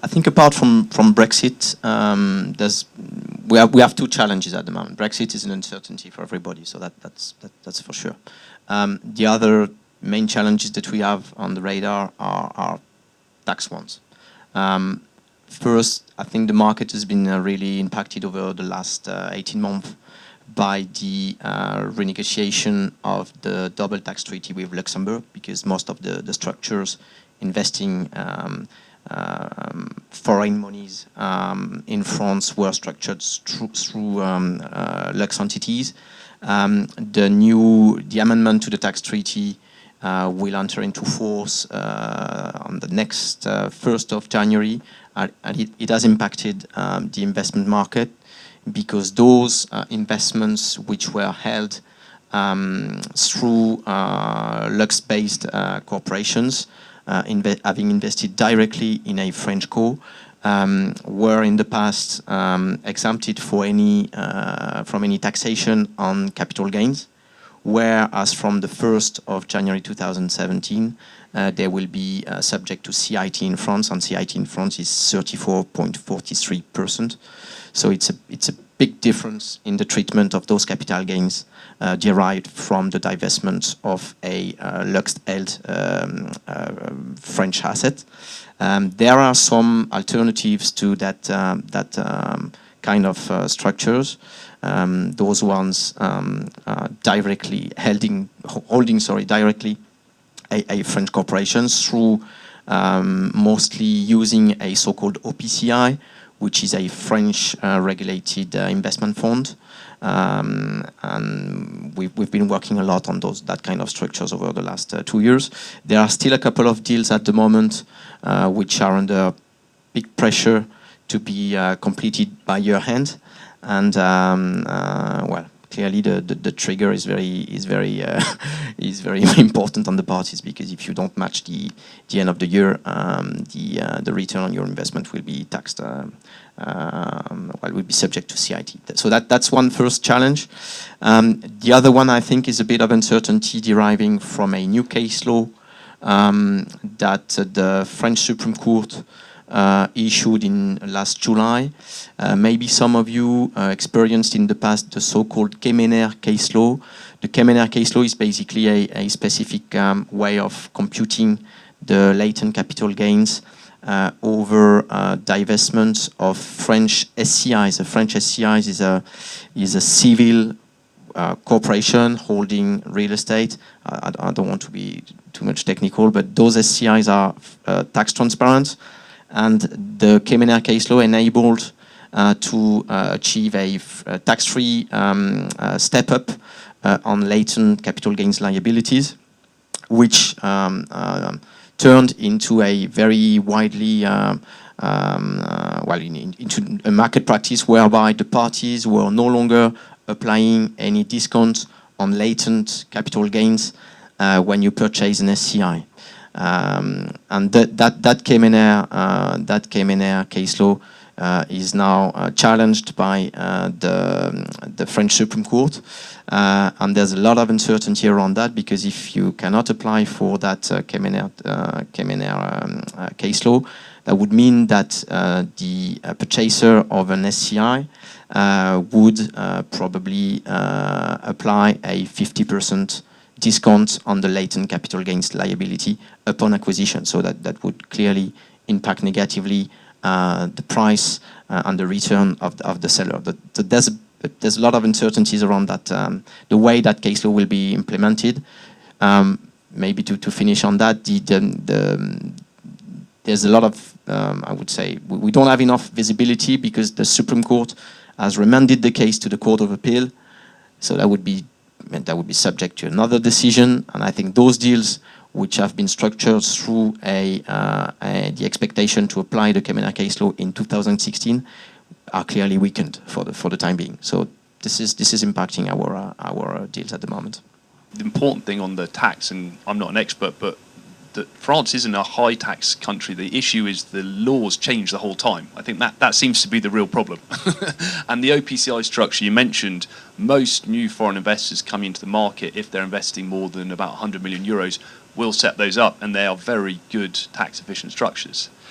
I think apart from Brexit, we have two challenges at the moment. Brexit is an uncertainty for everybody, so that's for sure. The other main challenges that we have on the radar are tax ones. First, I think the market has been really impacted over the last 18 months by the renegotiation of the double tax treaty with Luxembourg, because most of the structures investing foreign monies in France were structured through Lux entities. The amendment to the tax treaty will enter into force on the next 1st of January, and it has impacted the investment market, because those investments which were held through Lux-based corporations, having invested directly in a French co, were in the past exempted from any taxation on capital gains, whereas from the 1st of January 2017, they will be subject to CIT in France, and CIT in France is 34.43%. So it's a big difference in the treatment of those capital gains derived from the divestment of a Lux-held French asset. There are some alternatives to that kind of structures. Those ones directly holding directly a French corporation through mostly using a so-called OPCI, which is a French regulated investment fund. And we've been working a lot on that kind of structures over the last 2 years. There are still a couple of deals at the moment which are under big pressure to be completed by year end. And well, clearly the trigger is very important on the parties, because if you don't match the end of the year, the return on your investment will be taxed. Will be subject to CIT. So that's one first challenge. The other one, I think, is a bit of uncertainty deriving from a new case law that the French Supreme Court issued in last July. Maybe some of you experienced in the past the so-called Kemener case law. The Kemener case law is basically a specific way of computing the latent capital gains over divestment of French SCIs. A French SCIs is a civil corporation holding real estate. I don't want to be too much technical, but those SCIs are tax transparent, and the Kemener case law enabled to achieve a tax-free step-up on latent capital gains liabilities, which turned into a very widely into a market practice whereby the parties were no longer applying any discount on latent capital gains when you purchase an SCI. And that Kemener case law is now challenged by the French Supreme Court, and there's a lot of uncertainty around that, because if you cannot apply for that Kemener case law, that would mean that the purchaser of an SCI would probably apply a 50% discount on the latent capital gains liability upon acquisition. So that would clearly impact negatively the price and the return of the seller. There's a lot of uncertainties around that, the way that case law will be implemented. Maybe to finish on that, there's a lot of, I would say, we don't have enough visibility, because the Supreme Court has remanded the case to the Court of Appeal. So that would be subject to another decision. And I think those deals which have been structured through the expectation to apply the Kemener case law in 2016 are clearly weakened for the time being. So this is impacting our deals at the moment. The important thing on the tax, and I'm not an expert, but that France isn't a high tax country. The issue is the laws change the whole time. I think that seems to be the real problem. And the OPCI structure you mentioned, most new foreign investors coming into the market, if they're investing more than about 100 million euros, will set those up, and they are very good tax efficient structures.